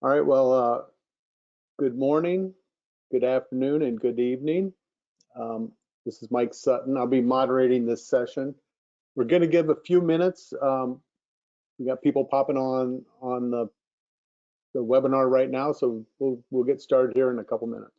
All right, well, good morning, good afternoon, and good evening. This is Mike Sutton. I'll be moderating this session. We're going to give a few minutes. We got people popping on the webinar right now, so we'll get started here in a couple minutes.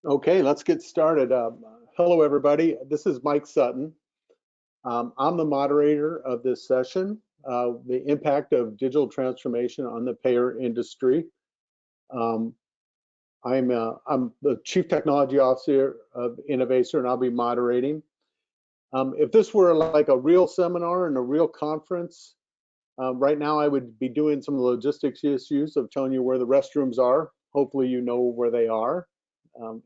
Okay, let's get started. Hello, everybody. This is Mike Sutton. I'm the moderator of this session, the impact of digital transformation on the payer industry. I'm the Chief Technology Officer of Innovacer, and I'll be moderating. If this were like a real seminar and a real conference, right now I would be doing some logistics issues of telling you where the restrooms are. Hopefully you know where they are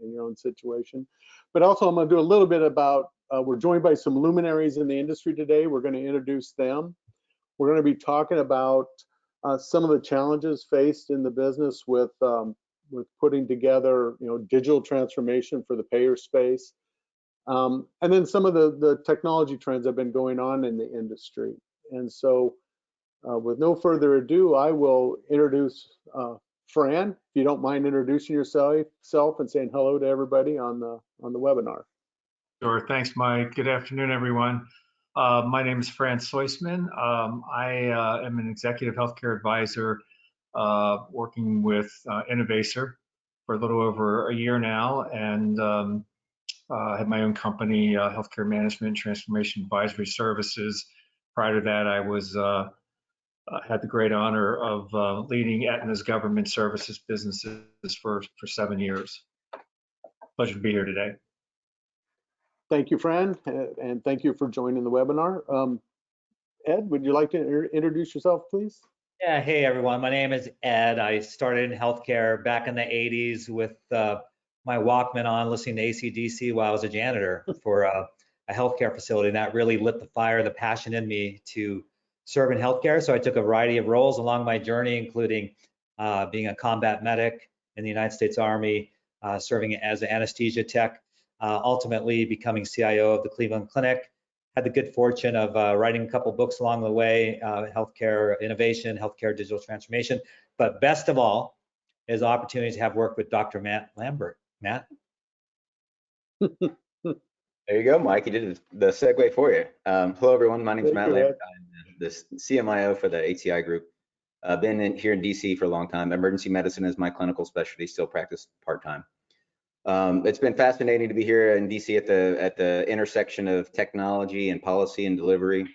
in your own situation. But also I'm going to do a little bit about, we're joined by some luminaries in the industry today. We're going to introduce them. We're going to be talking about some of the challenges faced in the business with putting together, digital transformation for the payer space. And then some of the technology trends have been going on in the industry. And so with no further ado, I will introduce Fran, if you don't mind introducing yourself and saying hello to everybody on the webinar. Sure, thanks, Mike. Good afternoon, everyone. My name is Fran Soisman. I am an executive healthcare advisor working with Innovacer for a little over a year now, and I have my own company, Healthcare Management Transformation Advisory Services. Prior to that, I had the great honor of leading Aetna's government services businesses for 7 years. Pleasure to be here today. Thank you, Fran, and thank you for joining the webinar. Ed, would you like to introduce yourself, please? Yeah, hey everyone, my name is Ed. I started in healthcare back in the 80s with my Walkman on, listening to AC/DC while I was a janitor for a healthcare facility, and that really lit the fire, the passion in me to serve in healthcare. So I took a variety of roles along my journey, including being a combat medic in the United States Army, serving as an anesthesia tech, ultimately becoming CIO of the Cleveland Clinic. Had the good fortune of writing a couple books along the way, healthcare innovation, healthcare digital transformation. But best of all is opportunity to have worked with Dr. Matt Lambert. Matt? There you go, Mike. You did the segue for you. Hello, everyone. My name is Matt Lambert. I'm the CMIO for the ATI group. I've been here in DC for a long time. Emergency medicine is my clinical specialty, still practice part-time. It's been fascinating to be here in DC at the intersection of technology and policy and delivery.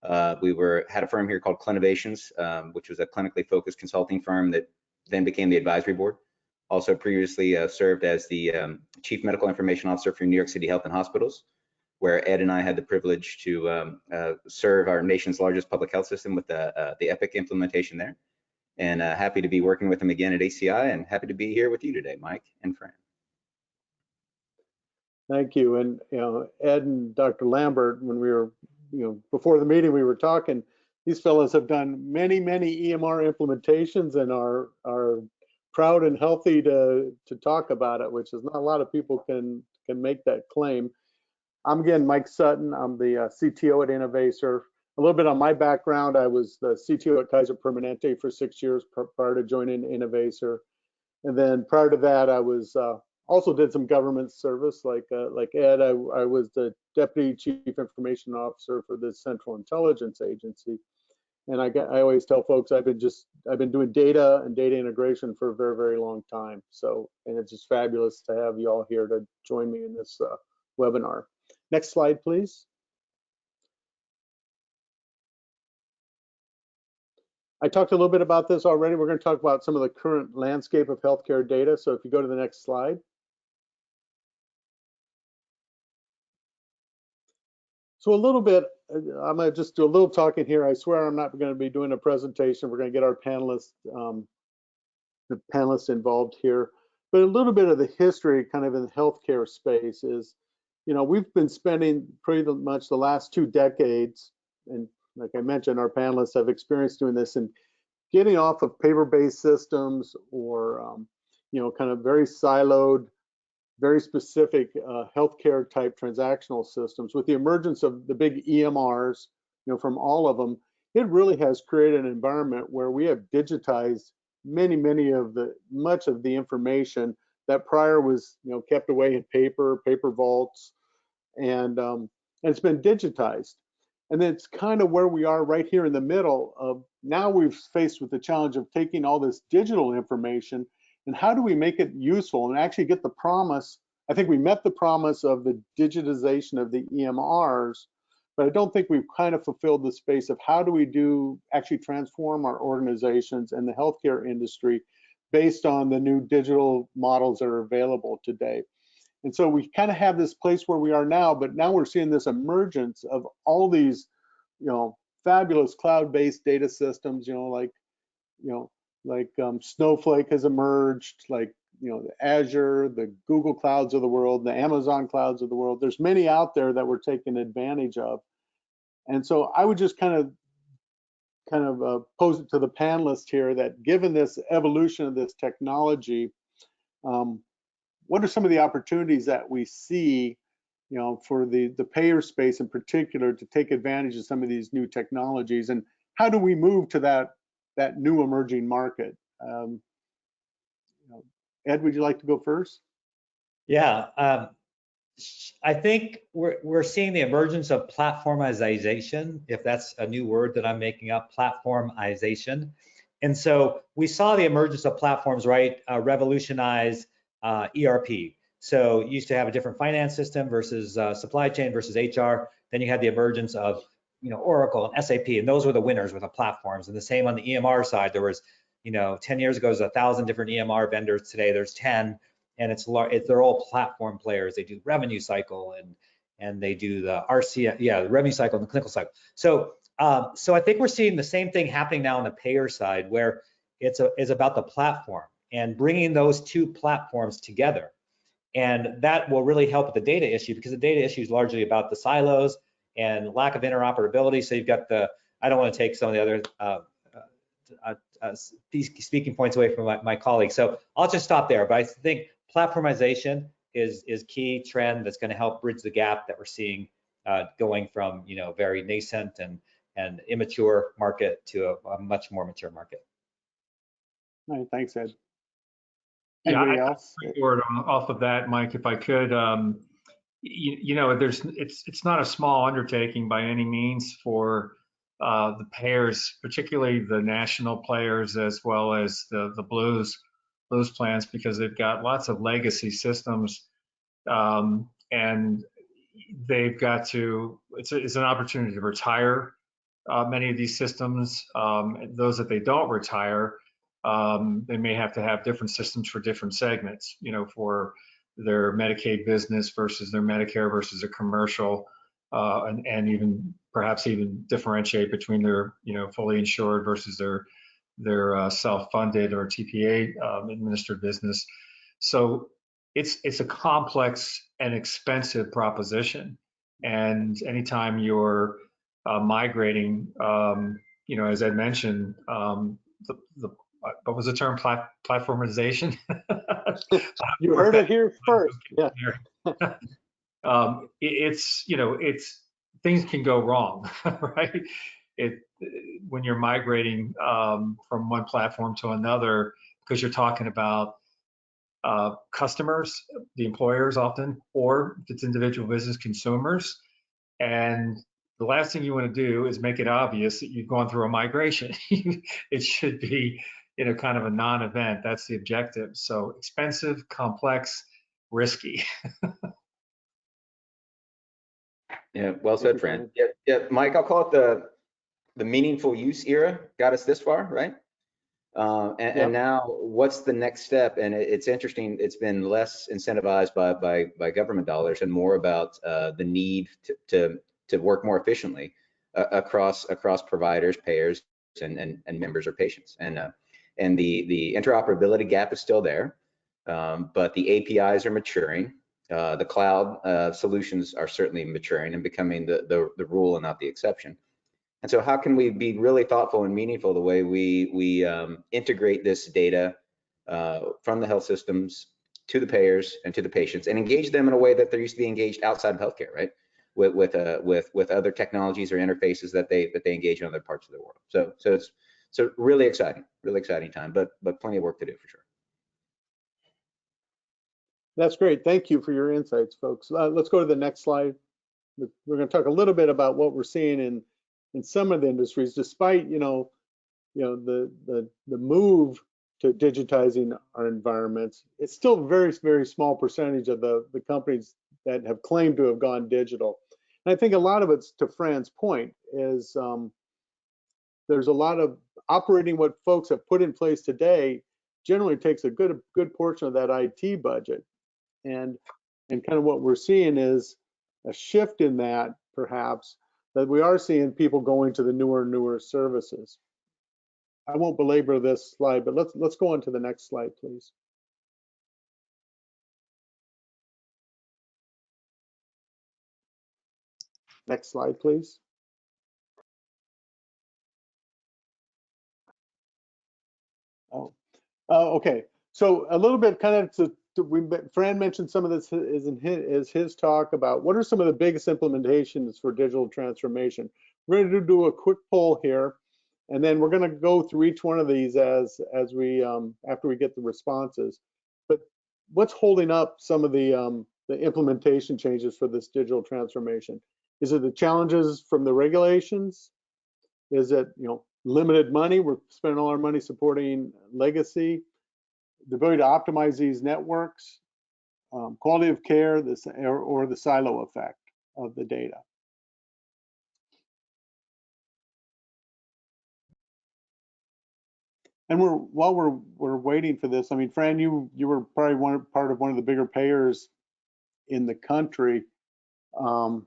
We had a firm here called Clinovations, which was a clinically focused consulting firm that then became the advisory board. Also previously served as the Chief Medical Information Officer for New York City Health and Hospitals, where Ed and I had the privilege to serve our nation's largest public health system with the Epic implementation there. And happy to be working with him again at ACI, and happy to be here with you today, Mike and Fran. Thank you. And Ed and Dr. Lambert, when we were, before the meeting, we were talking. These fellows have done many EMR implementations and are proud and healthy to talk about it, which is not a lot of people can make that claim. I'm again Mike Sutton. I'm the CTO at Innovacer. A little bit on my background: I was the CTO at Kaiser Permanente for 6 years prior to joining Innovacer, and then prior to that, I was also did some government service, like Ed. I was the Deputy Chief Information Officer for the Central Intelligence Agency, And I always tell folks I've been doing data and data integration for a very, very long time. So, and it's just fabulous to have you all here to join me in this webinar. Next slide, please. I talked a little bit about this already. We're going to talk about some of the current landscape of healthcare data. So if you go to the next slide. So a little bit, I'm going to just do a little talking here. I swear I'm not going to be doing a presentation. We're going to get our panelists, the panelists involved here. But a little bit of the history kind of in the healthcare space is, you know, we've been spending pretty much the last 2 decades, and like I mentioned, our panelists have experience doing this, and getting off of paper-based systems or, you know, kind of very siloed, very specific healthcare type transactional systems. With the emergence of the big EMRs, you know, from all of them, it really has created an environment where we have digitized much of the information that prior was, you know, kept away in paper vaults, and it's been digitized. And it's kind of where we are right here in the middle of, now we've faced with the challenge of taking all this digital information and how do we make it useful and actually get the promise. I think we met the promise of the digitization of the EMRs, but I don't think we've kind of fulfilled the space of how do we actually transform our organizations and the healthcare industry based on the new digital models that are available today. And so we kind of have this place where we are now, but now we're seeing this emergence of all these, you know, fabulous cloud-based data systems, you know, like Snowflake has emerged, like, you know, the Azure, the Google clouds of the world, the Amazon clouds of the world. There's many out there that we're taking advantage of. And so I would just kind of pose it to the panelists here that given this evolution of this technology, what are some of the opportunities that we see, you know, for the payer space in particular to take advantage of some of these new technologies, and how do we move to that new emerging market? You know, Ed, would you like to go first? Yeah, I think we're seeing the emergence of platformization, if that's a new word that I'm making up, platformization. And so we saw the emergence of platforms, right, revolutionize ERP. So you used to have a different finance system versus supply chain versus HR. Then you had the emergence of, you know, Oracle and SAP, and those were the winners with the platforms. And the same on the EMR side. There was, you know, 10 years ago, there was 1,000 different EMR vendors. Today, there's 10, and they're all platform players. They do revenue cycle and they do the RCM, the revenue cycle and the clinical cycle. So I think we're seeing the same thing happening now on the payer side, where it's about the platform and bringing those 2 platforms together. And that will really help with the data issue, because the data issue is largely about the silos and lack of interoperability. So you've got I don't want to take some of the other speaking points away from my colleagues. So I'll just stop there. But I think platformization is key trend that's going to help bridge the gap that we're seeing going from, you know, very nascent and immature market to a much more mature market. All right, thanks, Ed. Yeah, Anybody else? Off of that, Mike, if I could, you know, it's not a small undertaking by any means for the payers, particularly the national players, as well as the blues plans, because they've got lots of legacy systems, and they've got to. It's an opportunity to retire many of these systems. Those that they don't retire, they may have to have different systems for different segments, you know, for their Medicaid business versus their Medicare versus a commercial, and even perhaps even differentiate between their, you know, fully insured versus their self-funded or TPA administered business. So it's a complex and expensive proposition. And anytime you're migrating, you know, as Ed mentioned, what was the term? Platformization? You heard it here first. Yeah. It's, you know, things can go wrong, right? When you're migrating from one platform to another, because you're talking about customers, the employers often, or if it's individual business consumers, and the last thing you want to do is make it obvious that you've gone through a migration. It should be, kind of a non-event. That's the objective. So expensive, complex, risky. Yeah, well said, Fran. Yeah, Mike, I'll call it the meaningful use era got us this far, right? And now what's the next step? And it's interesting, it's been less incentivized by government dollars and more about the need to work more efficiently across providers, payers, and members or patients. And the interoperability gap is still there, but the APIs are maturing. The cloud solutions are certainly maturing and becoming the rule and not the exception. And so how can we be really thoughtful and meaningful the way we integrate this data from the health systems to the payers and to the patients, and engage them in a way that they're used to be engaged outside of healthcare, right? With other technologies or interfaces that they engage in other parts of the world. So it's really exciting time, but plenty of work to do for sure. That's great. Thank you for your insights, folks. Let's go to the next slide. We're going to talk a little bit about what we're seeing in some of the industries, despite the move to digitizing our environments. It's still a very, very small percentage of the companies that have claimed to have gone digital. And I think a lot of it's, to Fran's point, is there's a lot of operating what folks have put in place today generally takes a good portion of that IT budget. And kind of what we're seeing is a shift in that, perhaps, that we are seeing people going to the newer services. I won't belabor this slide, but let's go on to the next slide, please. Next slide, please. Okay. So a little bit kind of Fran mentioned some of this is his talk about what are some of the biggest implementations for digital transformation. We're going to do a quick poll here, and then we're going to go through each one of these as we after we get the responses. But what's holding up some of the implementation changes for this digital transformation? Is it the challenges from the regulations? Is it limited money? We're spending all our money supporting legacy. The ability to optimize these networks, quality of care, or the silo effect of the data. And while we're waiting for this, I mean, Fran, you were probably part of one of the bigger payers in the country. Do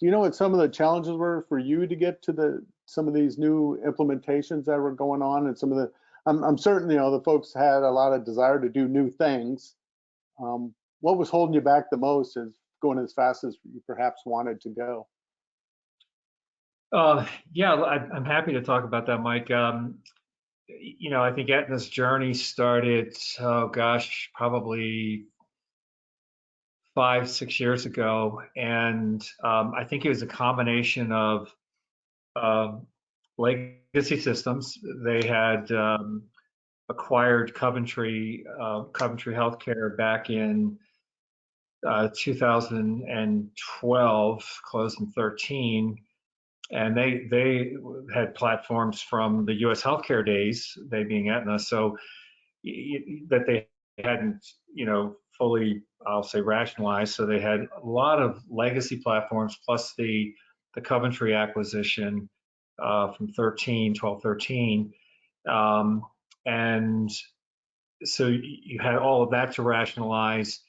you know what some of the challenges were for you to get to some of these new implementations that were going on, and some of the I'm certain the folks had a lot of desire to do new things. What was holding you back the most is going as fast as you perhaps wanted to go? Yeah, I'm happy to talk about that, Mike. I think Aetna's journey started, oh gosh, probably 5-6 years ago, and I think it was a combination of legacy systems. They had acquired Coventry Healthcare back in 2012, closed in 13, and they had platforms from the U.S. healthcare days, they being Aetna, so that they hadn't fully, I'll say, rationalized. So they had a lot of legacy platforms plus the Coventry acquisition from 12-13. And so you had all of that to rationalize,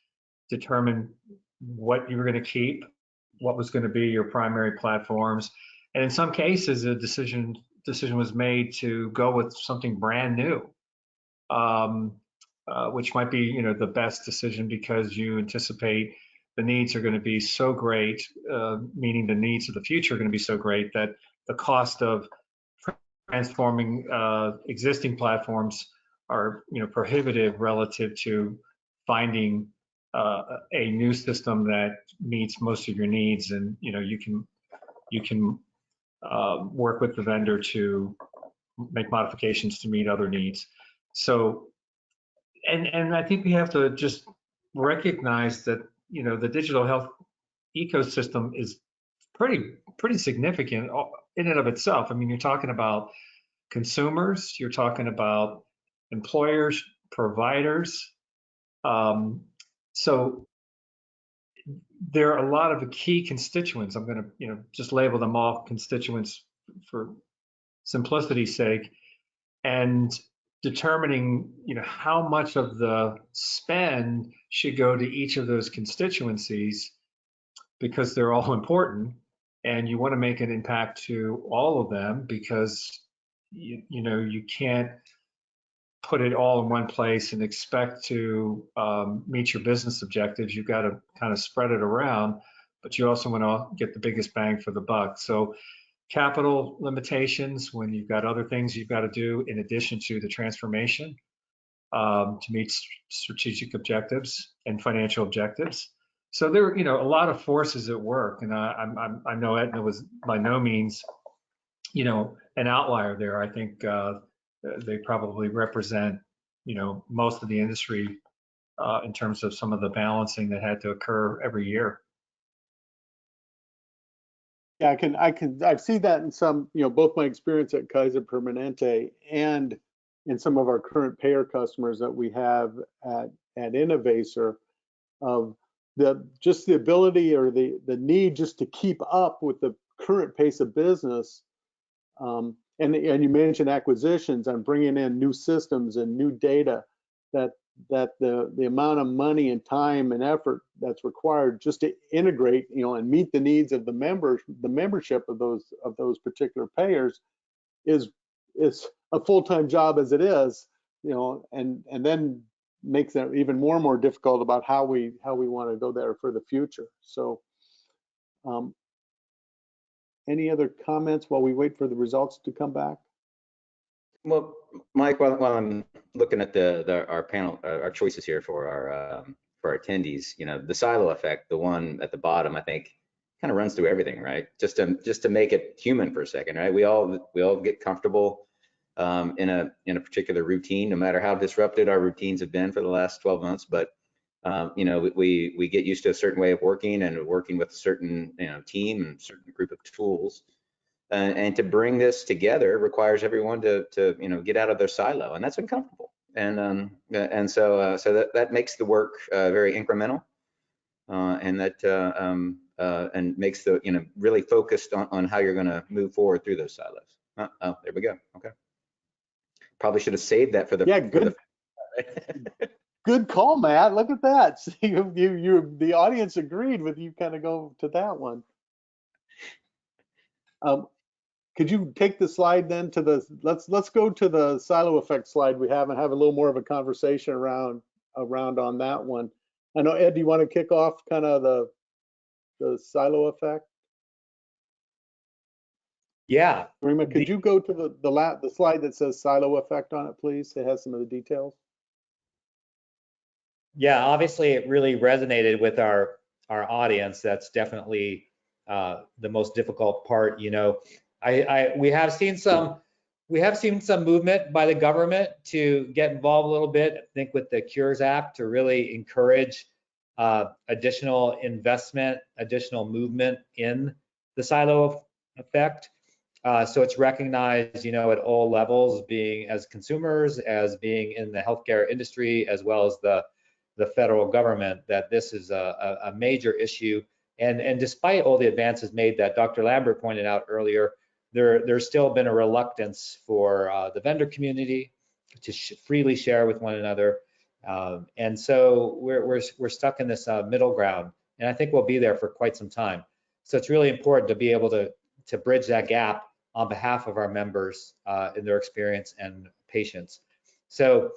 determine what you were going to keep, what was going to be your primary platforms. And in some cases, a decision was made to go with something brand new, which might be the best decision because you anticipate the needs are going to be so great, meaning the needs of the future are going to be so great that the cost of transforming existing platforms are prohibitive relative to finding a new system that meets most of your needs, and you can work with the vendor to make modifications to meet other needs. So, and I think we have to just recognize that the digital health ecosystem is pretty significant in and of itself. I mean, you're talking about consumers, you're talking about employers, providers. So there are a lot of key constituents. I'm going to, just label them all constituents for simplicity's sake, and determining, how much of the spend should go to each of those constituencies, because they're all important, and you want to make an impact to all of them, because you can't put it all in one place and expect to meet your business objectives. You've got to kind of spread it around, but you also want to get the biggest bang for the buck. So capital limitations, when you've got other things you've got to do in addition to the transformation to meet strategic objectives and financial objectives. So there are, a lot of forces at work, and I know Aetna was by no means, an outlier there. I think they probably represent, most of the industry in terms of some of the balancing that had to occur every year. Yeah, I've seen that in some, both my experience at Kaiser Permanente and in some of our current payer customers that we have at Innovacer, of just the ability or the need just to keep up with the current pace of business. And you mentioned acquisitions and bringing in new systems and new data, that the amount of money and time and effort that's required just to integrate, and meet the needs of the membership of those particular payers is a full-time job as it is, and then makes it even more and more difficult about how we want to go there for the future. So any other comments while we wait for the results to come back? Well, Mike, while I'm looking at our panel, our choices here for our attendees, the silo effect, the one at the bottom, I think kind of runs through everything, right? Just to make it human for a second, right? We all get comfortable in a particular routine, no matter how disrupted our routines have been for the last 12 months. But we get used to a certain way of working and working with a certain team and certain group of tools. And to bring this together requires everyone to get out of their silo, and that's uncomfortable. And so that makes the work very incremental, and that and makes the really focused on how you're going to move forward through those silos. Oh, there we go. Okay. Probably should have saved that for the. Yeah, good. Good call, Matt. Look at that. The audience agreed with you. Kind of go to that one. Could you take the slide then to the, let's go to the silo effect slide we have and have a little more of a conversation around on that one. I know, Ed, do you want to kick off kind of the silo effect? Yeah. Rima, could you go to the slide that says silo effect on it, please? It has some of the details. Yeah, obviously it really resonated with our audience. That's definitely the most difficult part. We have seen some movement by the government to get involved a little bit. I think with the Cures Act to really encourage additional investment, additional movement in the silo effect. So it's recognized, at all levels, being as consumers, as being in the healthcare industry, as well as the federal government, that this is a major issue. And despite all the advances made that Dr. Lambert pointed out earlier, there's still been a reluctance for the vendor community to freely share with one another. And so we're stuck in this middle ground, and I think we'll be there for quite some time. So it's really important to be able to bridge that gap on behalf of our members in their experience and patients. So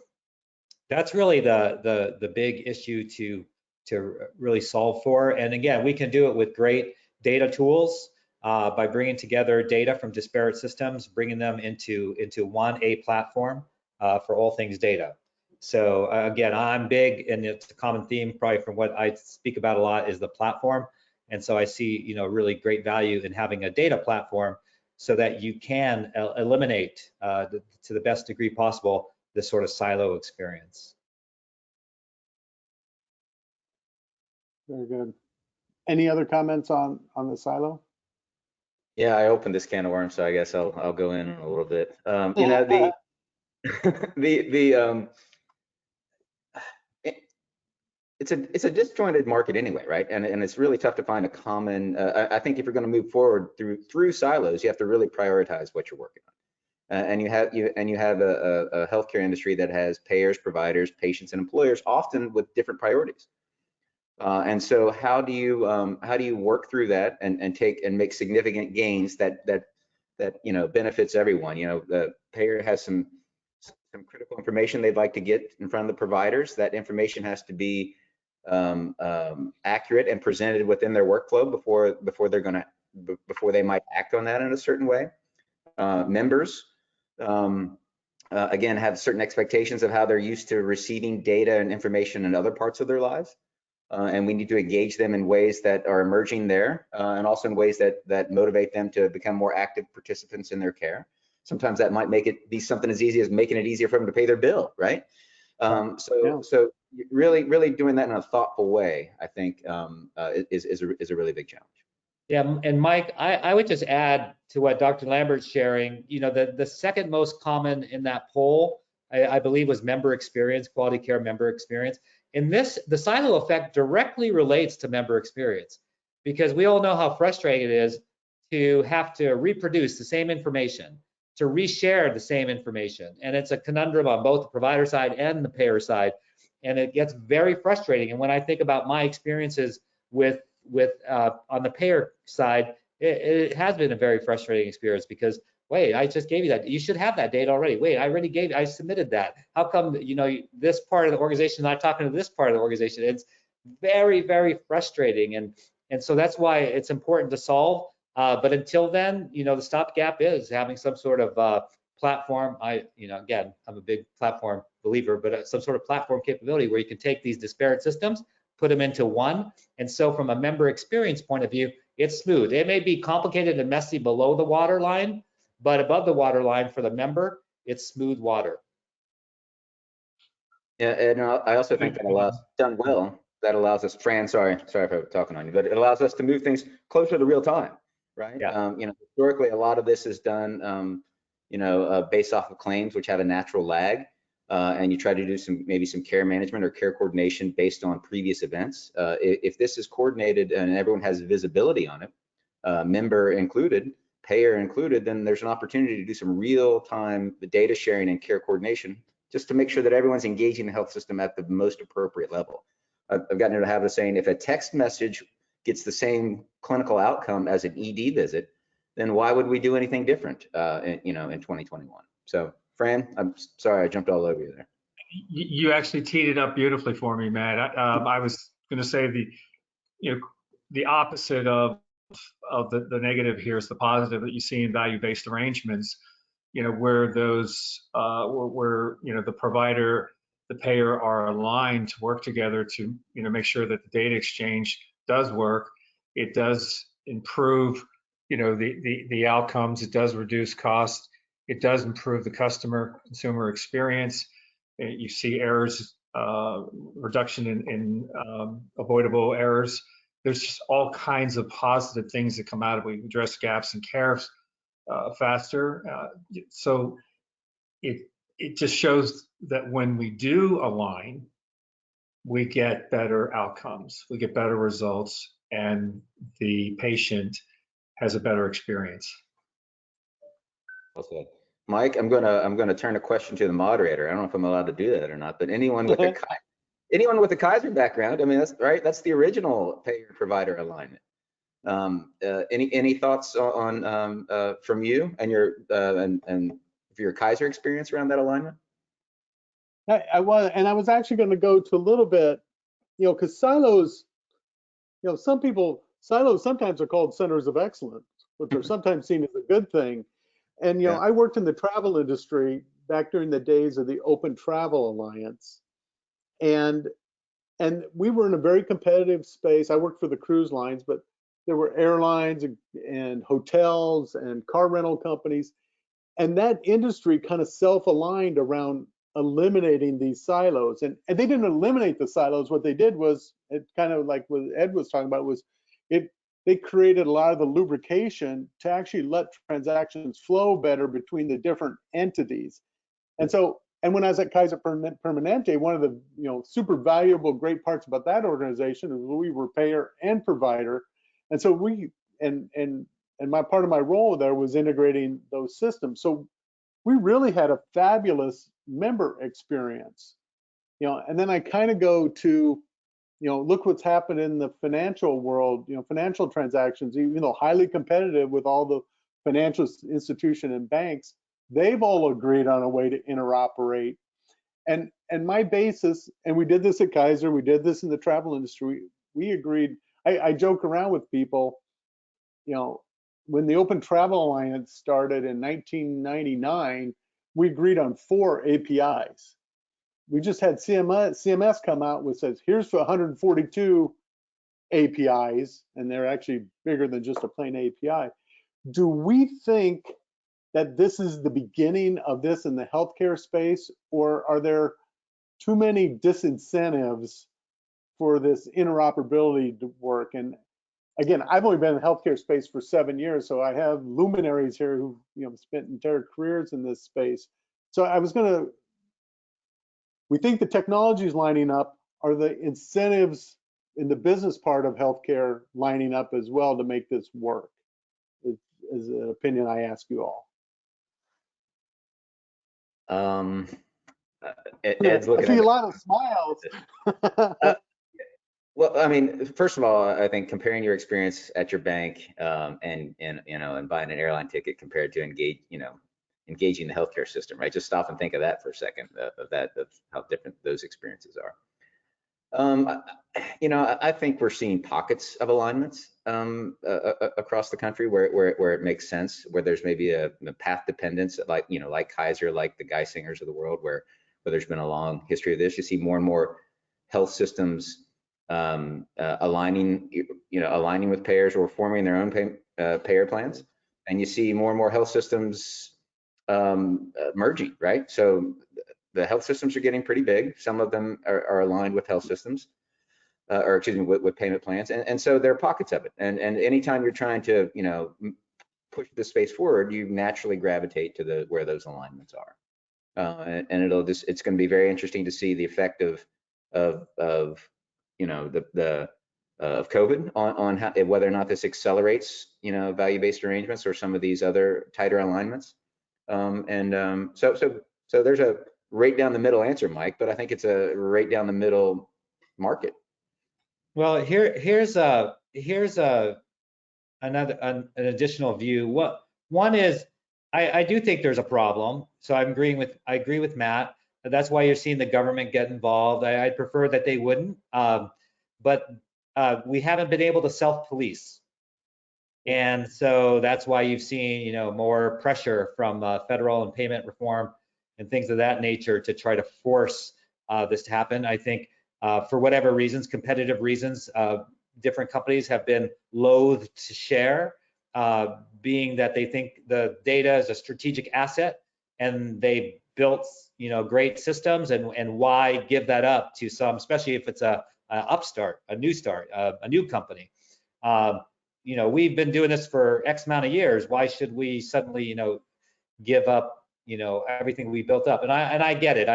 that's really the big issue to really solve for. And again, we can do it with great data tools by bringing together data from disparate systems, bringing them into one platform for all things data. So again, I'm big, and it's a common theme probably from what I speak about a lot, is the platform. And so I see really great value in having a data platform so that you can eliminate to the best degree possible this sort of silo experience. Very good. Any other comments on the silo? Yeah, I opened this can of worms, so I guess I'll go in a little bit. You know, the it's a disjointed market anyway, right? And it's really tough to find a common. I think if you're going to move forward through silos, you have to really prioritize what you're working on. And you have a healthcare industry that has payers, providers, patients, and employers, often with different priorities. And so how do you work through that and make significant gains that you know benefits everyone? You know, the payer has some critical information they'd like to get in front of the providers. That information has to be accurate and presented within their workflow before they might act on that in a certain way. Members again have certain expectations of how they're used to receiving data and information in other parts of their lives. And we need to engage them in ways that are emerging there, and also in ways that motivate them to become more active participants in their care. Sometimes that might make it be something as easy as making it easier for them to pay their bill, right? So really doing that in a thoughtful way, I think, is a really big challenge. Yeah, and Mike, I would just add to what Dr. Lambert's sharing. You know, the second most common in that poll, I believe, was member experience, quality care member experience. In this, the silo effect directly relates to member experience, because we all know how frustrating it is to have to reproduce the same information, to reshare the same information. And it's a conundrum on both the provider side and the payer side. And it gets very frustrating. And when I think about my experiences with on the payer side, it has been a very frustrating experience, because wait, I just gave you that. You should have that data already. Wait, I submitted that. How come, you know, this part of the organization is not talking to this part of the organization? It's very, very frustrating. And so that's why it's important to solve. But until then, you know, the stopgap is having some sort of platform. Again, I'm a big platform believer, but some sort of platform capability where you can take these disparate systems, put them into one. And so from a member experience point of view, it's smooth. It may be complicated and messy below the waterline, but above the waterline for the member, it's smooth water. Yeah, and I also think that allows, done well, that allows us, Fran, sorry for talking on you, but it allows us to move things closer to real time, right? Yeah. You know, historically, a lot of this is done, based off of claims, which have a natural lag, and you try to do maybe some care management or care coordination based on previous events. If this is coordinated and everyone has visibility on it, member included, payer included, then there's an opportunity to do some real-time data sharing and care coordination, just to make sure that everyone's engaging the health system at the most appropriate level. I've gotten into the habit of saying, if a text message gets the same clinical outcome as an ED visit, then why would we do anything different, in 2021? So, Fran, I'm sorry I jumped all over you there. You actually teed it up beautifully for me, Matt. I was going to say the opposite of the negative here is the positive that you see in value-based arrangements. You know, where those where the provider, the payer are aligned to work together to make sure that the data exchange does work. It does improve the outcomes. It does reduce cost. It does improve the consumer experience. You see errors, reduction in avoidable errors. There's just all kinds of positive things that come out of it. We address gaps in care faster. So it just shows that when we do align, we get better outcomes, we get better results, and the patient has a better experience. Okay. Mike, I'm gonna turn a question to the moderator. I don't know if I'm allowed to do that or not, but anyone with a Kaiser background, I mean, that's right. That's the original payer provider alignment. Any thoughts on from you and your Kaiser experience around that alignment? I was actually going to go to a little bit, because silos, silos sometimes are called centers of excellence, which are sometimes seen as a good thing. And Yeah. I worked in the travel industry back during the days of the Open Travel Alliance, and we were in a very competitive space. I worked for the cruise lines, but there were airlines and hotels and car rental companies, and that industry kind of self-aligned around eliminating these silos. And they didn't eliminate the silos. What they did was, it kind of like what Ed was talking about, was it they created a lot of the lubrication to actually let transactions flow better between the different entities. And so, and when I was at Kaiser Permanente, one of the super valuable, great parts about that organization is we were payer and provider. And so and my part of my role there was integrating those systems. So we really had a fabulous member experience, and then I kind of go to, look what's happened in the financial world, financial transactions, even though highly competitive with all the financial institution and banks, they've all agreed on a way to interoperate. And my basis, and we did this at Kaiser, we did this in the travel industry, we agreed. I joke around with people, when the Open Travel Alliance started in 1999, we agreed on 4 APIs. We just had CMS come out with says, here's 142 APIs, and they're actually bigger than just a plain API. Do we think that this is the beginning of this in the healthcare space, or are there too many disincentives for this interoperability to work? And again, I've only been in the healthcare space for 7 years, so I have luminaries here who spent entire careers in this space. So we think the technology is lining up. Are the incentives in the business part of healthcare lining up as well to make this work? Is an opinion I ask you all. Ed's looking I see at a lot of smiles. Well, I mean, first of all, I think comparing your experience at your bank and buying an airline ticket compared to engaging the healthcare system, right? Just stop and think of that for a second, of how different those experiences are. I think we're seeing pockets of alignments across the country where it makes sense, where there's maybe a path dependence, like Kaiser, like the Geisingers of the world, where there's been a long history of this. You see more and more health systems aligning with payers or forming their own payer plans, and you see more and more health systems merging, right? So the health systems are getting pretty big. Some of them are aligned with health systems, or excuse me, with payment plans, and so there are pockets of it. And anytime you're trying to push the space forward, you naturally gravitate to where those alignments are, and it's going to be very interesting to see the effect of COVID on how, whether or not this accelerates value-based arrangements or some of these other tighter alignments. So there's a right down the middle answer, Mike, but I think it's a right down the middle market. Well, here's an additional view. One is I do think there's a problem. So I agree with Matt. That's why you're seeing the government get involved. I'd prefer that they wouldn't, but we haven't been able to self-police. And so that's why you've seen, more pressure from federal and payment reform and things of that nature to try to force this to happen. I think for whatever reasons, competitive reasons, different companies have been loath to share, being that they think the data is a strategic asset and they built, great systems, and why give that up to some, especially if it's a upstart, a new company. We've been doing this for X amount of years. Why should we suddenly, give up, everything we built up? And I get it.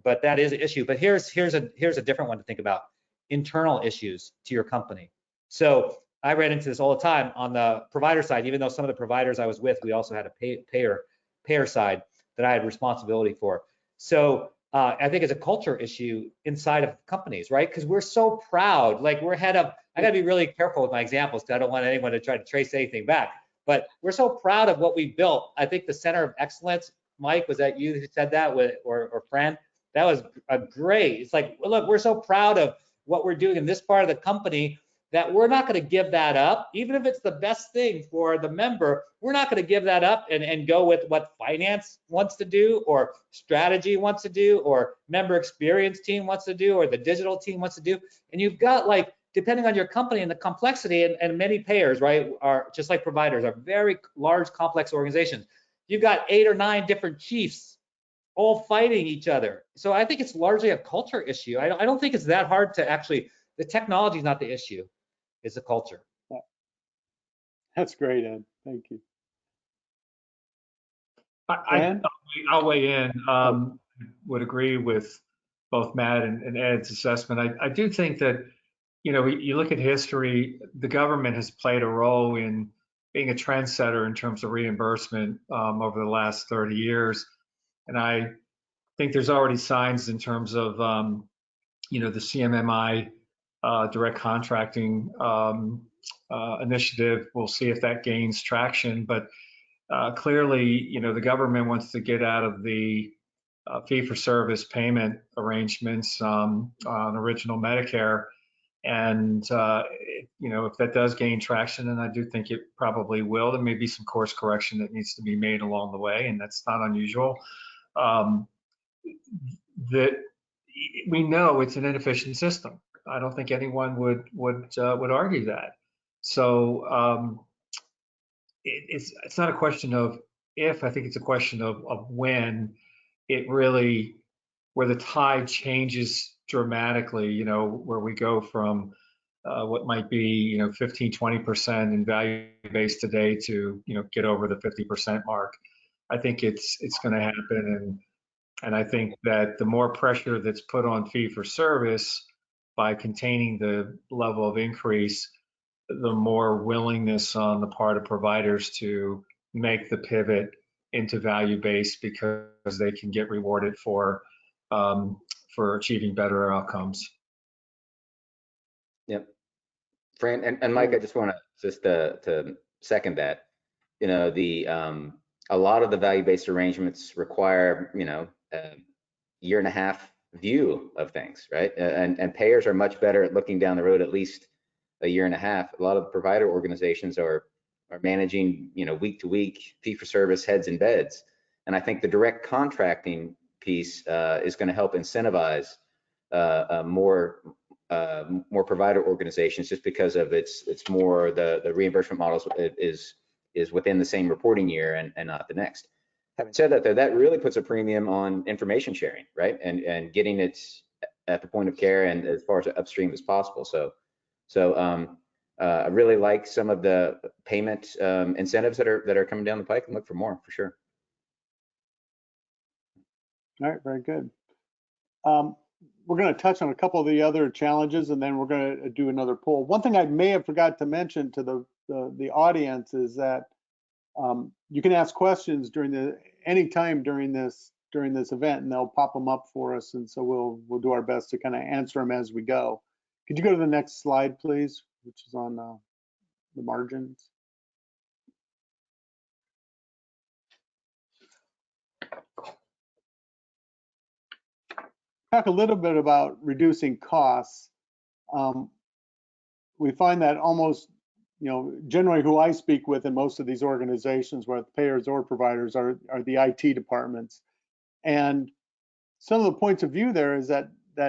But that is an issue. But here's a different one to think about: internal issues to your company. So I ran into this all the time on the provider side. Even though some of the providers I was with, we also had a payer side that I had responsibility for. So I think it's a culture issue inside of companies, right? Because we're so proud. Like, we're head of. I got to be really careful with my examples because I don't want anyone to try to trace anything back. But we're so proud of what we built. I think the center of excellence, Mike, was that you who said that, or Fran? That was a great. It's like, look, we're so proud of what we're doing in this part of the company that we're not going to give that up, even if it's the best thing for the member. We're not going to give that up and go with what finance wants to do, or strategy wants to do, or member experience team wants to do, or the digital team wants to do. And you've got, like, depending on your company and the complexity, and many payers, right, are just like providers, are very large, complex organizations. You've got 8 or 9 different chiefs all fighting each other. So I think it's largely a culture issue. I don't think it's that hard to actually. The technology is not the issue. It's the culture. That's great, Ed. Thank you. I'll weigh in. Would agree with both Matt and Ed's assessment. I do think that, you know, you look at history, the government has played a role in being a trendsetter in terms of reimbursement over the last 30 years. And I think there's already signs in terms of, you know, the CMMI direct contracting initiative. We'll see if that gains traction. But clearly, you know, the government wants to get out of the fee-for-service payment arrangements on original Medicare. And, you know, if that does gain traction, and I do think it probably will, there may be some course correction that needs to be made along the way, and that's not unusual. That we know it's an inefficient system. I don't think anyone would argue that. So it's not a question of if, I think it's a question of when it really, where the tide changes dramatically, you know, where we go from what might be, you know, 15, 20% in value-based today to, you know, get over the 50% mark. I think it's going to happen. And I think that the more pressure that's put on fee-for-service by containing the level of increase, the more willingness on the part of providers to make the pivot into value-based because they can get rewarded for achieving better outcomes. Yep. Fran and Mike, I just want to second that. You know, a lot of the value-based arrangements require, you know, a year and a half view of things, right? And payers are much better at looking down the road, at least a year and a half. A lot of provider organizations are managing, you know, week to week, fee-for-service heads and beds. And I think the direct contracting piece is going to help incentivize more provider organizations, just because of it's more the reimbursement models is within the same reporting year and not the next. Having said that, though, that really puts a premium on information sharing, right? And getting it at the point of care and as far as upstream as possible. So I really like some of the payment incentives that are coming down the pike, and look for more for sure. All right, very good. We're going to touch on a couple of the other challenges, and then we're going to do another poll. One thing I may have forgot to mention to the audience is that you can ask questions anytime during this event, and they'll pop them up for us, and so we'll do our best to kind of answer them as we go. Could you go to the next slide, please, which is on the margins? Talk a little bit about reducing costs. We find that almost, you know, generally who I speak with in most of these organizations, whether payers or providers, are the IT departments. And some of the points of view there is that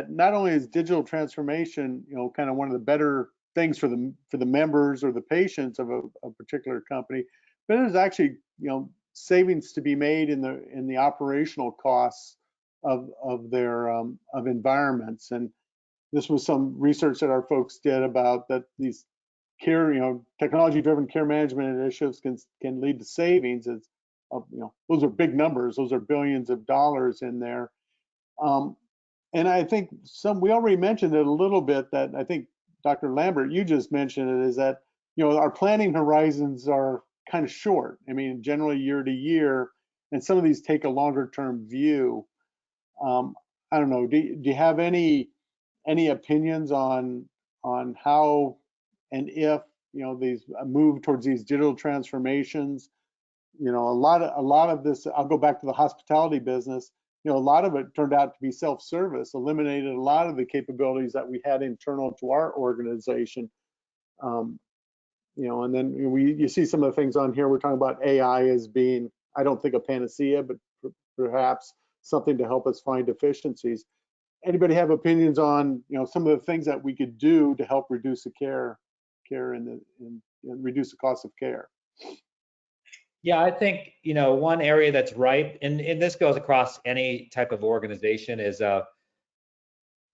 not only is digital transformation, you know, kind of one of the better things for the members or the patients of a particular company, but there's actually, you know, savings to be made in the operational costs of their environments. And this was some research that our folks did about that these care, you know, technology-driven care management initiatives can lead to savings. You know, those are big numbers. Those are billions of dollars in there. And I think we already mentioned it a little bit, that I think Dr. Lambert, you just mentioned it, is that, you know, our planning horizons are kind of short. I mean, generally year to year, and some of these take a longer term view. I don't know, do you have any opinions on how and if, you know, these move towards these digital transformations? You know, a lot of this, I'll go back to the hospitality business. You know, a lot of it turned out to be self-service, eliminated a lot of the capabilities that we had internal to our organization. You know, and then you see some of the things on here. We're talking about AI as being, I don't think a panacea, but perhaps something to help us find efficiencies. Anybody have opinions on, you know, some of the things that we could do to help reduce the care and reduce the cost of care? Yeah, I think, you know, one area that's ripe, and this goes across any type of organization, is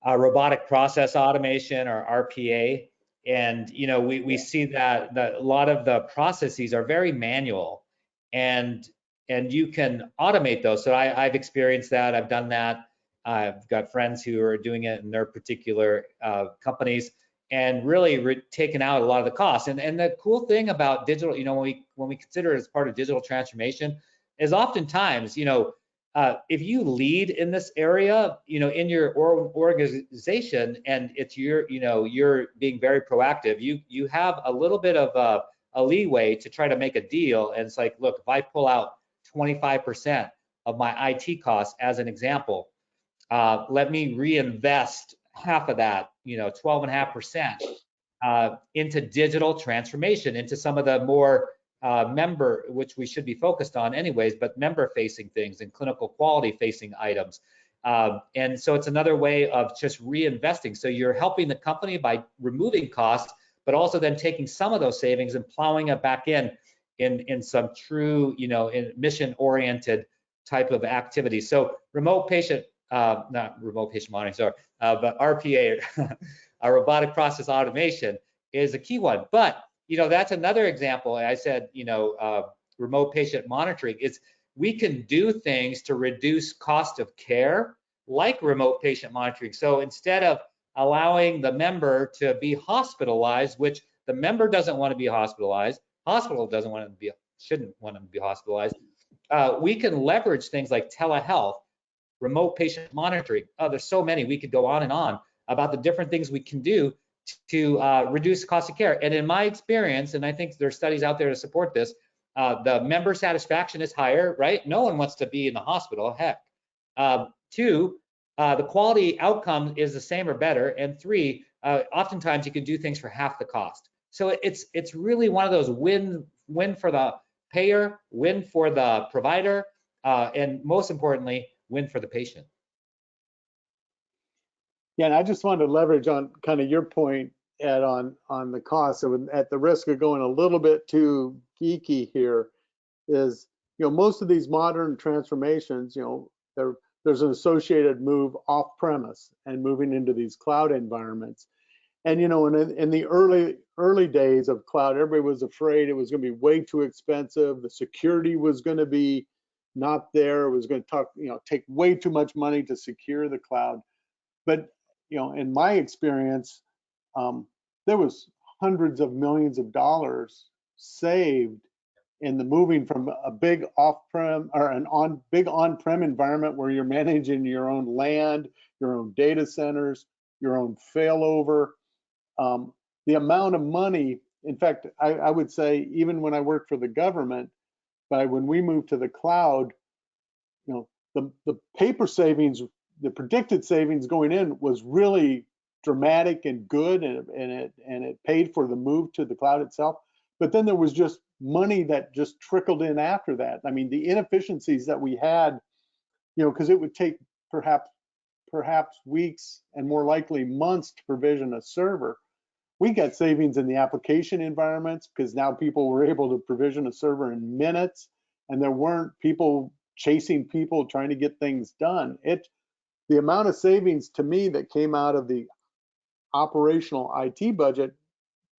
robotic process automation, or RPA. And you know, we see that a lot of the processes are very manual, and you can automate those. So I've experienced that. I've done that. I've got friends who are doing it in their particular companies, and really taken out a lot of the costs. And the cool thing about digital, you know, when we consider it as part of digital transformation, is oftentimes, you know, if you lead in this area, you know, in your organization, and it's your, you know, you're being very proactive, you have a little bit of a leeway to try to make a deal. And it's like, look, if I pull out 25% of my IT costs as an example, let me reinvest half of that, you know, 12.5% into digital transformation, into some of the more member, which we should be focused on anyways, but member facing things and clinical quality facing items. And so it's another way of just reinvesting. So you're helping the company by removing costs, but also then taking some of those savings and plowing it back in some true, you know, in mission oriented type of activity. So remote patient, not remote patient monitoring, sorry, but RPA, robotic process automation is a key one. But you know, that's another example. I said, you know, remote patient monitoring is, we can do things to reduce cost of care, like remote patient monitoring. So instead of allowing the member to be hospitalized, which the member doesn't want to be hospitalized, hospital doesn't want to be, shouldn't want to be hospitalized, we can leverage things like telehealth, remote patient monitoring. Oh, there's so many. We could go on and on about the different things we can do to reduce cost of care. And in my experience, and I think there's studies out there to support this, the member satisfaction is higher, right? No one wants to be in the hospital, heck. 2, the quality outcome is the same or better. And 3, oftentimes you can do things for half the cost. So it's really one of those win for the payer, win for the provider, and most importantly, win for the patient. Yeah, and I just wanted to leverage on kind of your point, Ed, on the cost. So at the risk of going a little bit too geeky here, is, you know, most of these modern transformations, you know, there's an associated move off premise and moving into these cloud environments. And you know, in the early days of cloud, everybody was afraid it was going to be way too expensive. The security was going to be not there. It was going to take way too much money to secure the cloud. But you know, in my experience, there was hundreds of millions of dollars saved in the moving from a big off-prem or big on-prem environment where you're managing your own land, your own data centers, your own failover. The amount of money, in fact, I would say even when I worked for the government, when we moved to the cloud, you know, the paper savings, the predicted savings going in was really dramatic and good, and it paid for the move to the cloud itself. But then there was just money that just trickled in after that. I mean, the inefficiencies that we had, you know, because it would take perhaps weeks and more likely months to provision a server. We got savings in the application environments because now people were able to provision a server in minutes, and there weren't people chasing people trying to get things done. The amount of savings to me that came out of the operational IT budget,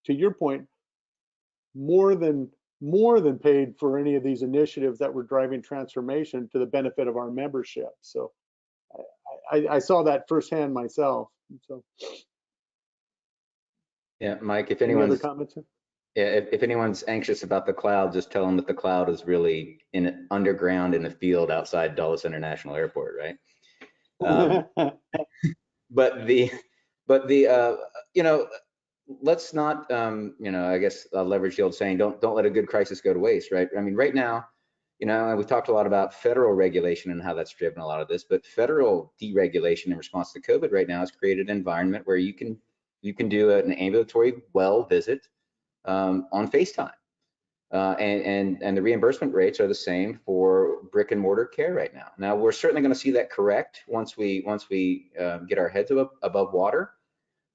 to your point, more than paid for any of these initiatives that were driving transformation to the benefit of our membership. So I saw that firsthand myself. So yeah, Mike, if anyone's, any other comments? yeah, if anyone's anxious about the cloud, just tell them that the cloud is really underground in the field outside Dulles International Airport, right? But the you know, let's not you know, I guess I'll leverage the old saying, don't let a good crisis go to waste, right? I mean, right now, you know, we've talked a lot about federal regulation and how that's driven a lot of this, but federal deregulation in response to COVID right now has created an environment where you can do an ambulatory well visit on FaceTime. And the reimbursement rates are the same for brick and mortar care right now. Now, we're certainly going to see that correct once we get our heads above water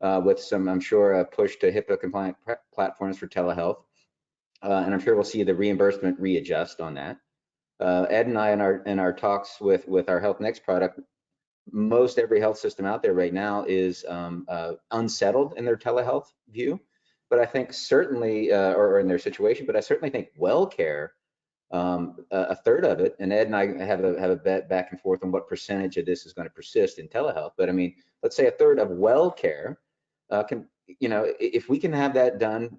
with some, I'm sure, a push to HIPAA compliant platforms for telehealth. And I'm sure we'll see the reimbursement readjust on that. Ed and I in our talks with our Health Next product, most every health system out there right now is unsettled in their telehealth view. but I think certainly, or in their situation, but I certainly think well care, a third of it, and Ed and I have a bet back and forth on what percentage of this is going to persist in telehealth. But I mean, let's say a third of well care can, if we can have that done,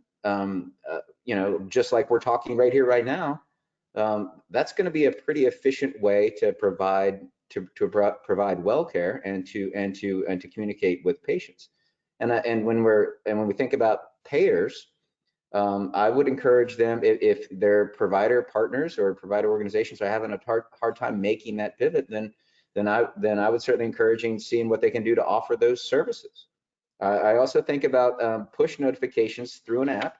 just like we're talking right here, right now, that's going to be a pretty efficient way to provide well care and to communicate with patients. And when we think about payers, I would encourage them, if their provider partners or provider organizations are having a hard time making that pivot, then I would certainly encourage seeing what they can do to offer those services. I also think about push notifications through an app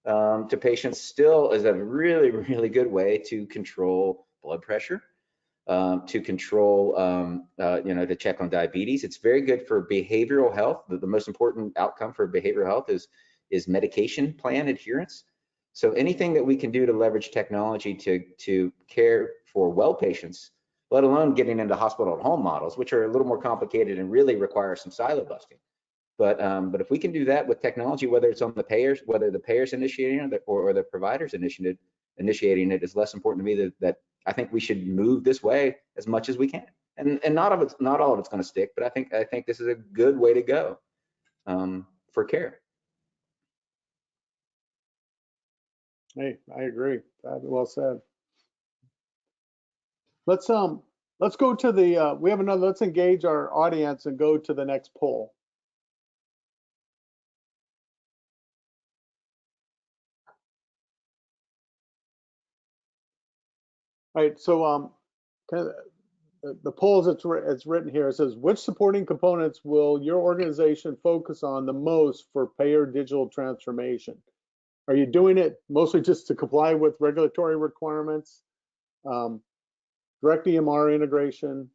to patients still is a really, really good way to control blood pressure, to control, to check on diabetes. It's very good for behavioral health. The most important outcome for behavioral health is medication plan adherence. So anything that we can do to leverage technology to care for well patients, let alone getting into hospital at home models, which are a little more complicated and really require some silo busting. But if we can do that with technology, whether it's on the payers, whether the payers initiating it or the providers initiating it, is less important to me. That I think we should move this way as much as we can. And not all of it's going to stick, but I think this is a good way to go for care. Hey, I agree. Well said. Let's go to the we have another. Let's engage our audience and go to the next poll. All right, so the polls it's written here, it says, which supporting components will your organization focus on the most for payer digital transformation? Are you doing it mostly just to comply with regulatory requirements, direct EMR integration,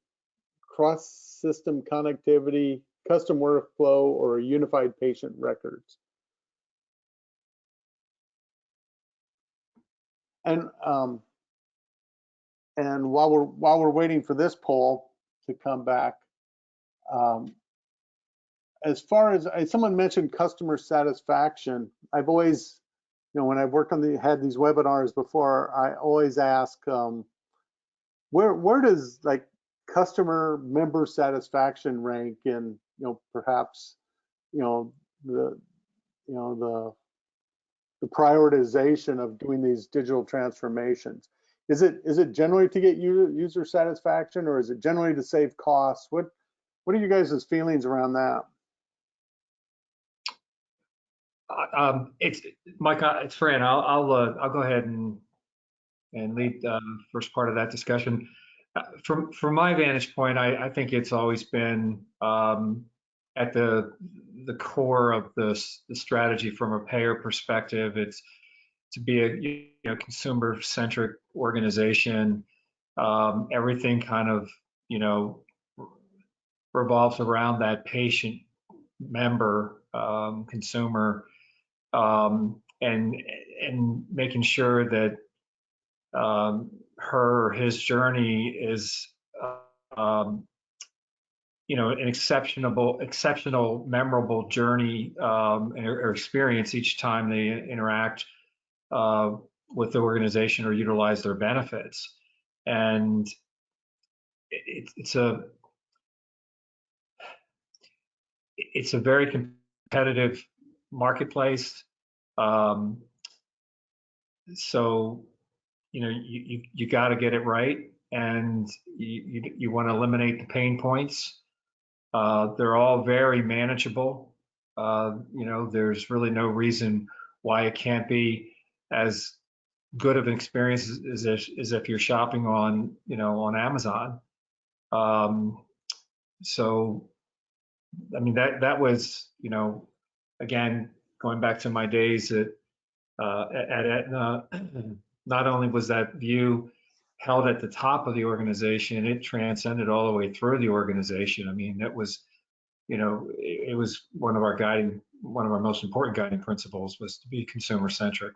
cross-system connectivity, custom workflow, or unified patient records? And while we're waiting for this poll to come back, as far as someone mentioned customer satisfaction, I've always, when I've worked on had these webinars before, I always ask, where does like customer member satisfaction rank in, perhaps, the prioritization of doing these digital transformations? Is it generally to get user satisfaction, or is it generally to save costs? What are you guys' feelings around that? It's Mike. It's Fran. I'll go ahead and lead the first part of that discussion. From my vantage point, I think it's always been at the core of the strategy from a payer perspective. It's to be a consumer-centric organization. Everything kind of revolves around that patient member, consumer, and making sure that her or his journey is an exceptional, memorable journey or experience each time they interact with the organization or utilize their benefits. And it's a very competitive marketplace. So you got to get it right, and you want to eliminate the pain points. They're all very manageable. There's really no reason why it can't be as good of an experience as if you're shopping on Amazon. So I mean that was again, going back to my days at Aetna, not only was that view held at the top of the organization, it transcended all the way through the organization. I mean, it was one of our most important guiding principles was to be consumer centric.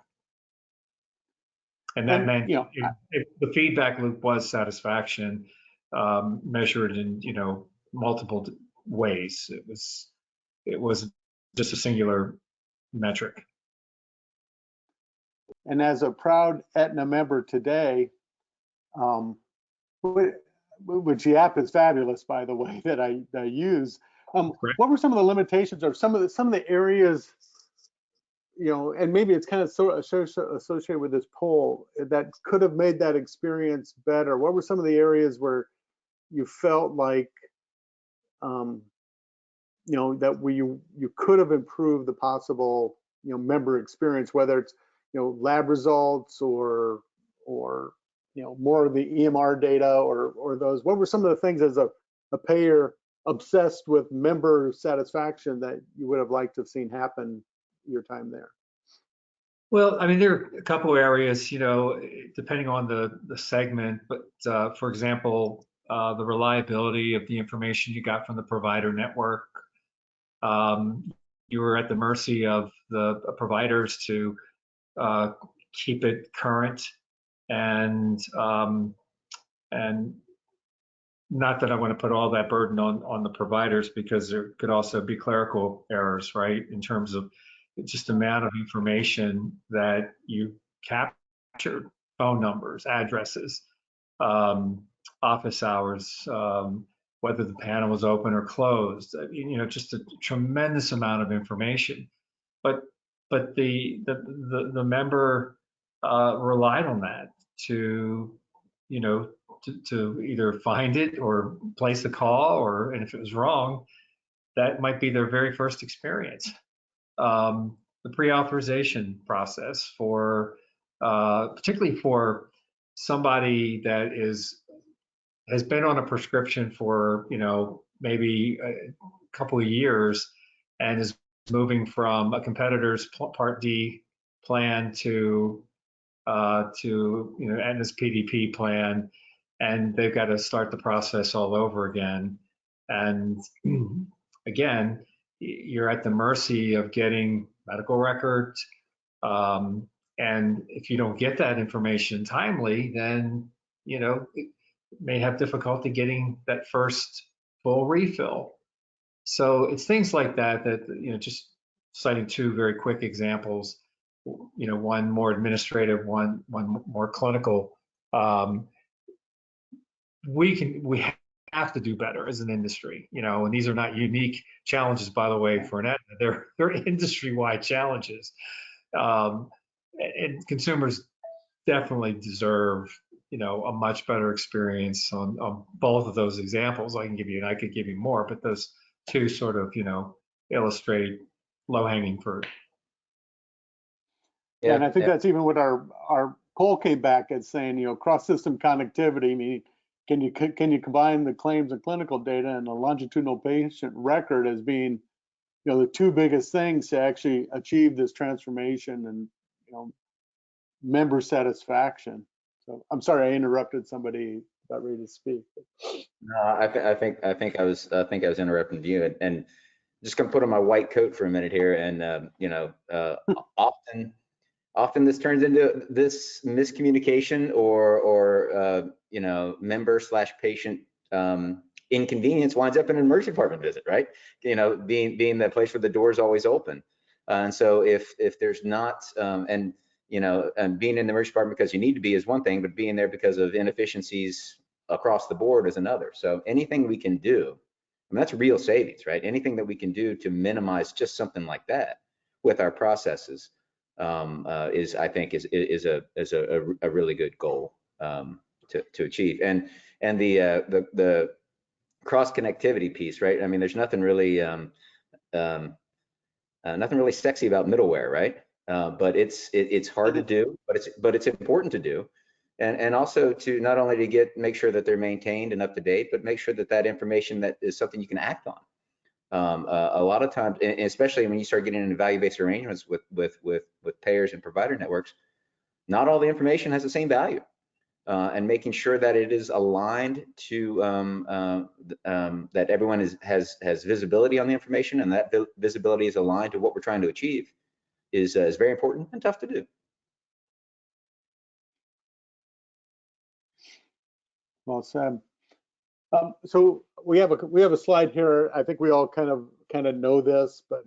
And that meant the feedback loop was satisfaction, measured in multiple ways. It was just a singular metric. And as a proud Aetna member today, which the app is fabulous, by the way, that I use. What were some of the limitations, or some of the areas, you know, and maybe it's kind of associated with this poll, that could have made that experience better? What were some of the areas where you felt like, you know, that you could have improved the possible, you know, member experience, whether it's, you know, lab results or you know, more of the EMR data or those? What were some of the things as a payer obsessed with member satisfaction that you would have liked to have seen happen your time there? Well, I mean, there are a couple of areas, you know, depending on the segment, but for example, the reliability of the information you got from the provider network. You were at the mercy of the providers to keep it current, and not that I want to put all that burden on the providers, because there could also be clerical errors, right, in terms of just the amount of information that you captured: phone numbers, addresses, office hours, whether the panel was open or closed, you know, just a tremendous amount of information. But the member relied on that to, you know, to either find it or place a call, and if it was wrong, that might be their very first experience. The pre-authorization process for, particularly for somebody that has been on a prescription for, you know, maybe a couple of years and is moving from a competitor's Part D plan to you know, Aetna's PDP plan, and they've got to start the process all over again. And again, you're at the mercy of getting medical records, and if you don't get that information timely, then, you know, it may have difficulty getting that first full refill. So it's things like that, you know, just citing two very quick examples, you know, one more administrative, one more clinical. We have to do better as an industry, you know, and these are not unique challenges, by the way, for an Aetna. They're industry-wide challenges, and consumers definitely deserve, you know, a much better experience on both of those examples. I can give you, and I could give you more, but those two sort of, you know, illustrate low-hanging fruit. Yeah, and I think that's even what our poll came back as saying, you know, cross-system connectivity. I mean, can you combine the claims and clinical data and the longitudinal patient record as being, you know, the two biggest things to actually achieve this transformation and, you know, member satisfaction. So I'm sorry I interrupted somebody about ready to speak. No, I think I was interrupting you, and just gonna put on my white coat for a minute here, and you know, often this turns into this miscommunication or you know, member/patient inconvenience winds up in an emergency department visit, right? You know, being the place where the door is always open, and so if there's not and you know, and being in the emergency department because you need to be is one thing, but being there because of inefficiencies across the board is another. So anything we can do, I mean, that's real savings, right? Anything that we can do to minimize just something like that with our processes is, I think, is a really good goal to achieve. And the cross connectivity piece, right? I mean, there's nothing really sexy about middleware, right? But it's hard to do, but it's important to do, and also to not only to make sure that they're maintained and up to date, but make sure that information that is something you can act on. A lot of times, and especially when you start getting into value-based arrangements with payers and provider networks, not all the information has the same value, and making sure that it is aligned to that everyone has visibility on the information, and that visibility is aligned to what we're trying to achieve is very important and tough to do. Well said. So we have a slide here. I think we all kind of kind of know this, but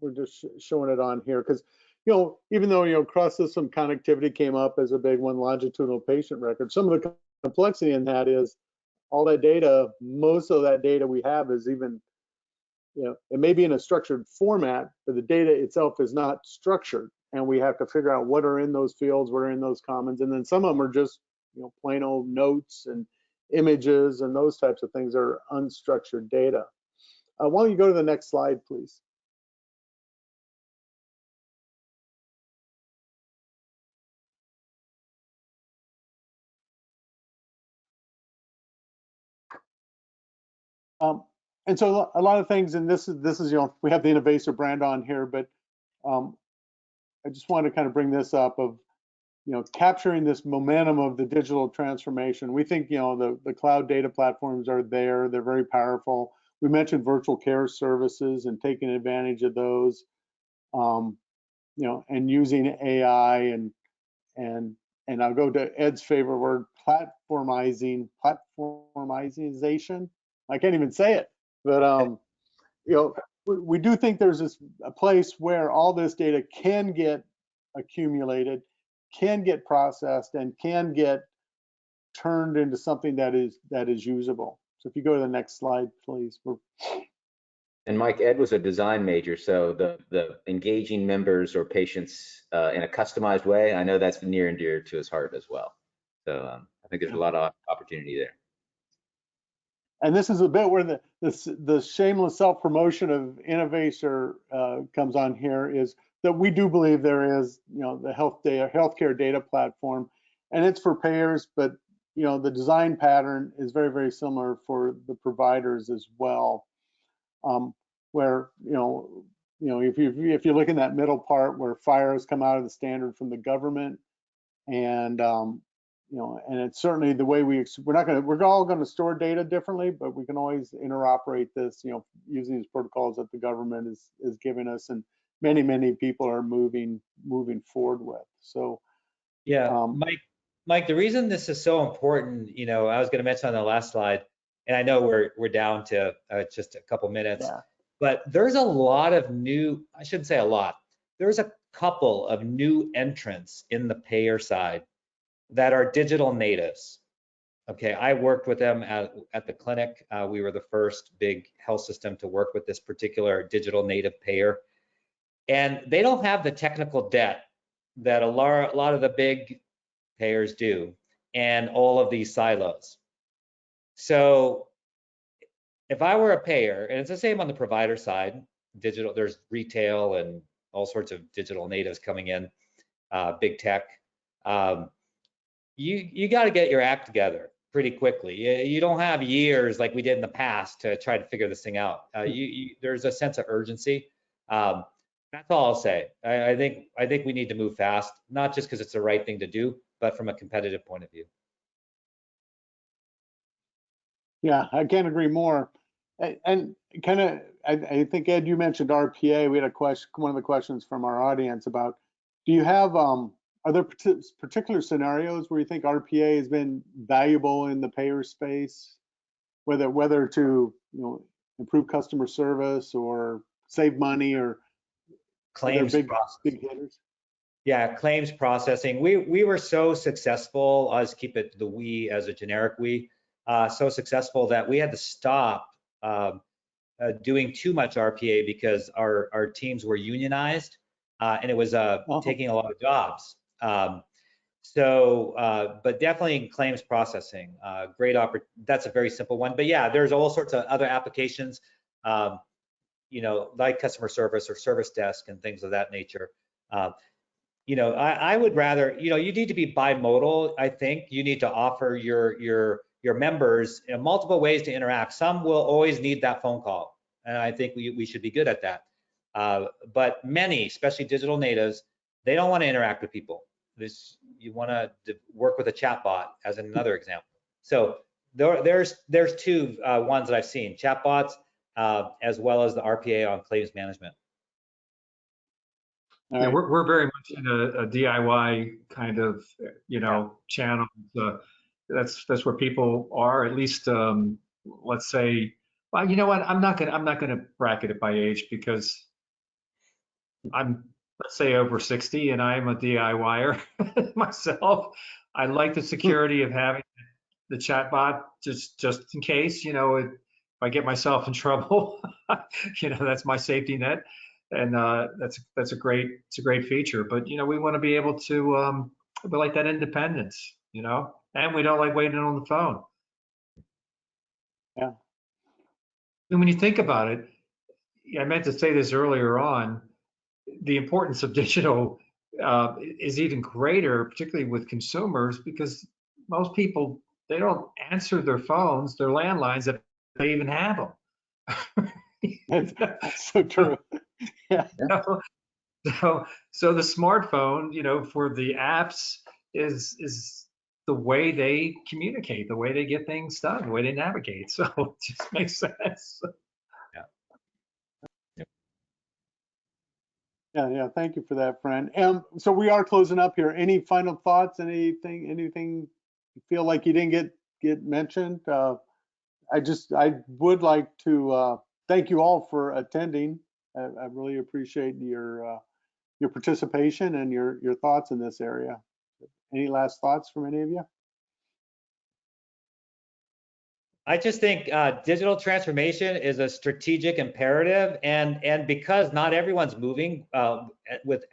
we're just showing it on here because, you know, even though, you know, cross-system connectivity came up as a big one, longitudinal patient record, some of the complexity in that is all that data, most of that data we have is even, you know, it may be in a structured format, but the data itself is not structured. And we have to figure out what are in those fields, what are in those commons. And then some of them are just, you know, plain old notes and images and those types of things are unstructured data. Why don't you go to the next slide, please? And so a lot of things, and this is, you know, we have the Innovacer brand on here, but I just want to kind of bring this up of, you know, capturing this momentum of the digital transformation. We think, you know, the cloud data platforms are there. They're very powerful. We mentioned virtual care services and taking advantage of those, you know, and using AI and I'll go to Ed's favorite word, platformization. I can't even say it, but you know, we do think there's a place where all this data can get accumulated, can get processed, and can get turned into something that is usable. So if you go to the next slide, please. And Mike, Ed was a design major, so the engaging members or patients in a customized way, I know that's near and dear to his heart as well. So I think there's a lot of opportunity there. And this is a bit where the shameless self-promotion of Innovacer comes on here, is that we do believe there is, you know, the healthcare data platform, and it's for payers, but, you know, the design pattern is very, very similar for the providers as well. Where, you know, if you look in that middle part where FHIR come out of the standard from the government, and you know, and it's certainly the way we're all going to store data differently, but we can always interoperate this, you know, using these protocols that the government is giving us, and many people are moving forward with. So yeah, Mike, the reason this is so important, you know, I was going to mention on the last slide, and I know we're down to just a couple minutes, yeah. But there's a lot of new, I shouldn't say a lot, there's a couple of new entrants in the payer side that are digital natives. Okay, I worked with them at the clinic. We were the first big health system to work with this particular digital native payer. And they don't have the technical debt that a lot of the big payers do, and all of these silos. So if I were a payer, and it's the same on the provider side, digital, there's retail and all sorts of digital natives coming in, big tech. You got to get your act together pretty quickly. You don't have years like we did in the past to try to figure this thing out. There's a sense of urgency. That's all I'll say. I think we need to move fast, not just because it's the right thing to do, but from a competitive point of view. Yeah, I can't agree more. And kind of, I think, Ed, you mentioned RPA. We had a question, one of the questions from our audience about, do you have, are there particular scenarios where you think RPA has been valuable in the payer space, whether to, you know, improve customer service or save money, or claims big hitters? Yeah, claims processing. We were so successful, let's keep it the we as a generic we, so successful that we had to stop doing too much RPA because our teams were unionized, and it was taking a lot of jobs. But definitely in claims processing, that's a very simple one. But yeah, there's all sorts of other applications, you know, like customer service or service desk and things of that nature. You know, I would rather, you know, you need to be bimodal. I think you need to offer your members, you know, multiple ways to interact. Some will always need that phone call, and I think we should be good at that. But many, especially digital natives, they don't want to interact with people. You want to work with a chatbot, as another example. So there's two ones that I've seen: chatbots, as well as the RPA on claims management. Yeah, we're very much in a DIY kind of, you know, channel. That's where people are, at least, let's say, Well, you know what? I'm not gonna bracket it by age because I'm, let's say, over 60 and I'm a DIYer myself. I like the security of having the chatbot just in case, if I get myself in trouble, that's my safety net. And that's a great feature. But we want to be able to we like that independence, and we don't like waiting on the phone. Yeah. And when you think about it, I meant to say this earlier on, the importance of digital is even greater, particularly with consumers, because most people, they don't answer their phones, their landlines, if they even have them. That's so true. Yeah. So the smartphone, for the apps is the way they communicate, the way they get things done, the way they navigate. So it just makes sense. Yeah. Thank you for that, Fran. So we are closing up here. Any final thoughts? Anything you feel like you didn't get mentioned? I would like to thank you all for attending. I really appreciate your participation and your thoughts in this area. Any last thoughts from any of you? I just think digital transformation is a strategic imperative, and because not everyone's moving with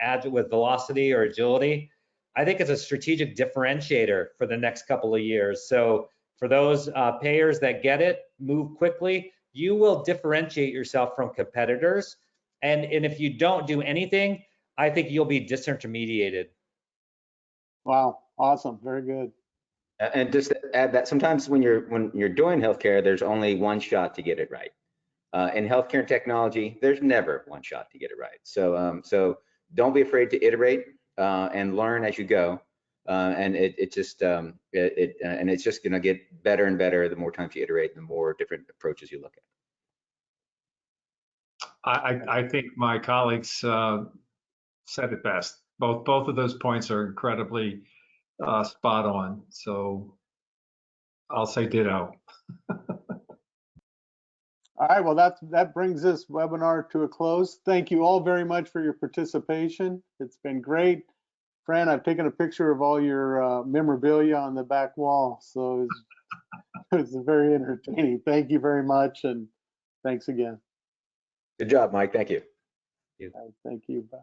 velocity or agility, I think it's a strategic differentiator for the next couple of years. So for those payers that get it, move quickly, you will differentiate yourself from competitors. And if you don't do anything, I think you'll be disintermediated. Wow, awesome, very good. And just to add that sometimes when you're doing healthcare, there's only one shot to get it right. In healthcare and technology, there's never one shot to get it right. So don't be afraid to iterate and learn as you go. And it's just going to get better and better the more times you iterate, the more different approaches you look at. I think my colleagues said it best. Both of those points are incredibly spot on. So I'll say ditto. All right, well, that brings this webinar to a close. Thank you all very much for your participation. It's been great. Fran, I've taken a picture of all your memorabilia on the back wall, so it's very entertaining. Thank you very much, and thanks again. Good job, Mike. Thank you. Thank you. Bye.